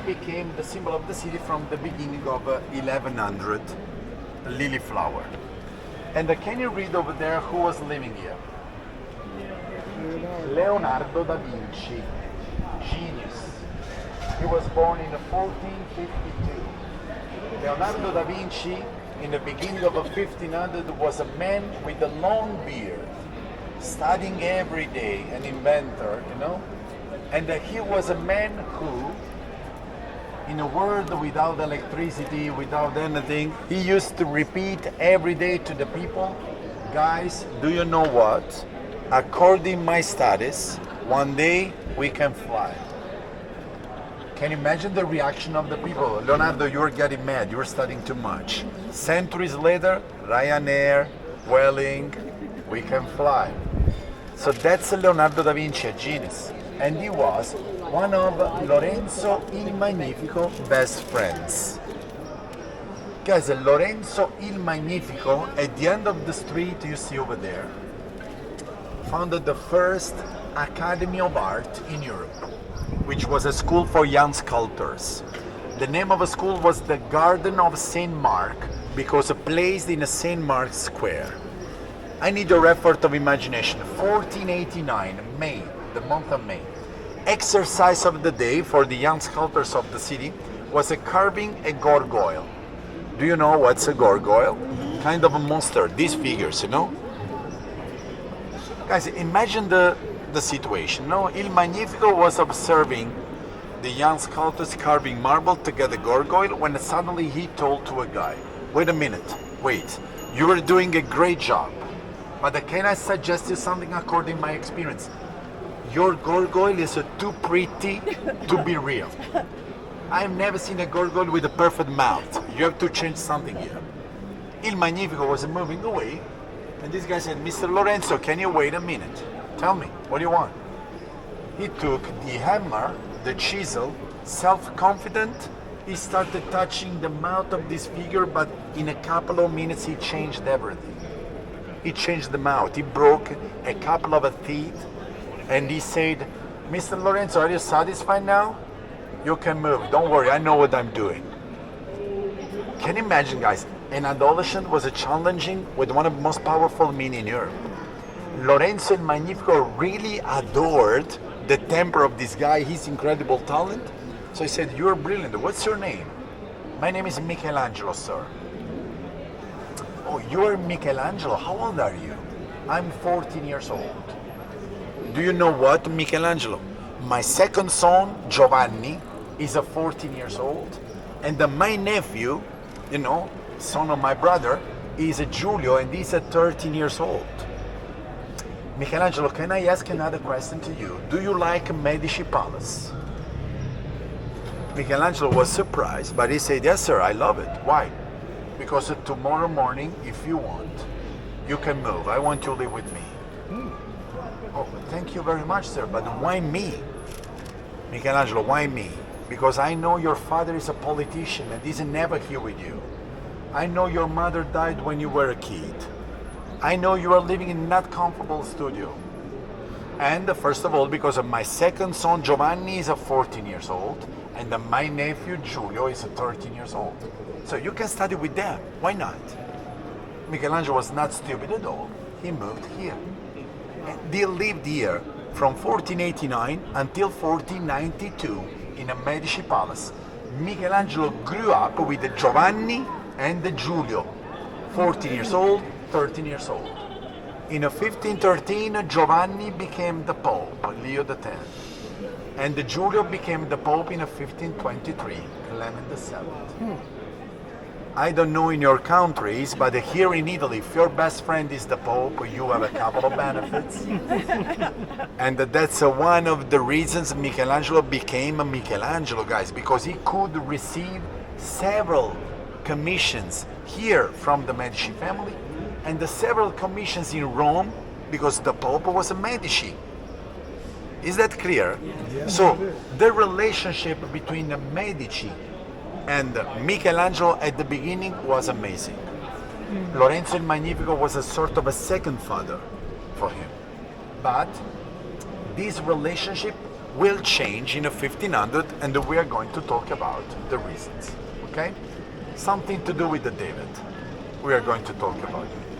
became the symbol of the city from the beginning of 1100, lily flower. And can you read over there who was living here? Leonardo da Vinci, genius. He was born in 1452. Leonardo da Vinci, in the beginning of 1500, was a man with a long beard, studying every day, an inventor, you know? And he was a man who, in a world without electricity, without anything, he used to repeat every day to the people, guys, do you know what? According to my studies, one day we can fly. Can you imagine the reaction of the people? Leonardo, you're getting mad, you're studying too much. Centuries later, Ryanair, Welling, we can fly. So that's Leonardo da Vinci, a genius. And he was one of Lorenzo il Magnifico's best friends. Guys, Lorenzo il Magnifico, at the end of the street you see over there, founded the first Academy of Art in Europe, which was a school for young sculptors. The name of the school was the Garden of St. Mark, because placed in a St. Mark's Square. I need your effort of imagination. 1489, May, the month of May. Exercise of the day for the young sculptors of the city was carving a gargoyle. Do you know what's a gargoyle? Kind of a monster, these figures, you know? Guys, imagine the situation. No, Il Magnifico was observing the young sculptors carving marble to get a gargoyle when suddenly he told to a guy, wait a minute, wait, you are doing a great job, but can I suggest you something according to my experience? Your gargoyle is too pretty to be real. I've never seen a gargoyle with a perfect mouth. You have to change something here. Il Magnifico was moving away, and this guy said, Mr. Lorenzo, can you wait a minute? Tell me, what do you want? He took the hammer, the chisel, self-confident, he started touching the mouth of this figure, but in a couple of minutes he changed everything. He changed the mouth, he broke a couple of teeth, and he said, Mr. Lorenzo, are you satisfied now? You can move, don't worry, I know what I'm doing. Can you imagine, guys, an adolescent was challenging with one of the most powerful men in Europe. Lorenzo il Magnifico really adored the temper of this guy, his incredible talent. So he said, you're brilliant, what's your name? My name is Michelangelo, sir. Oh, you're Michelangelo, how old are you? I'm 14 years old. Do you know what, Michelangelo? My second son, Giovanni, is 14 years old. And my nephew, you know, son of my brother, is Giulio, and he's 13 years old. Michelangelo, can I ask another question to you? Do you like Medici Palace? Michelangelo was surprised, but he said, yes, sir, I love it. Why? Because tomorrow morning, if you want, you can move. I want you to live with me. Oh, thank you very much, sir, but why me? Michelangelo, why me? Because I know your father is a politician and he's never here with you. I know your mother died when you were a kid. I know you are living in not comfortable studio. And first of all, because of my second son, Giovanni, is 14 years old, and my nephew, Giulio, is 13 years old. So you can study with them. Why not? Michelangelo was not stupid at all. He moved here. And they lived here from 1489 until 1492 in a Medici Palace. Michelangelo grew up with Giovanni and Giulio, 14 years old, 13 years old. In 1513, Giovanni became the Pope, Leo X. And Giulio became the Pope in 1523, Clement VII. I don't know in your countries, but here in Italy, if your best friend is the Pope, you have a couple of benefits. And that's one of the reasons Michelangelo became a Michelangelo, guys, because he could receive several commissions here from the Medici family and several commissions in Rome because the Pope was a Medici. Is that clear? Yeah. So the relationship between the Medici and Michelangelo at the beginning was amazing. Lorenzo il Magnifico was a sort of a second father for him. But this relationship will change in a 1500, and we are going to talk about the reasons. Okay? Something to do with the David. We are going to talk about it.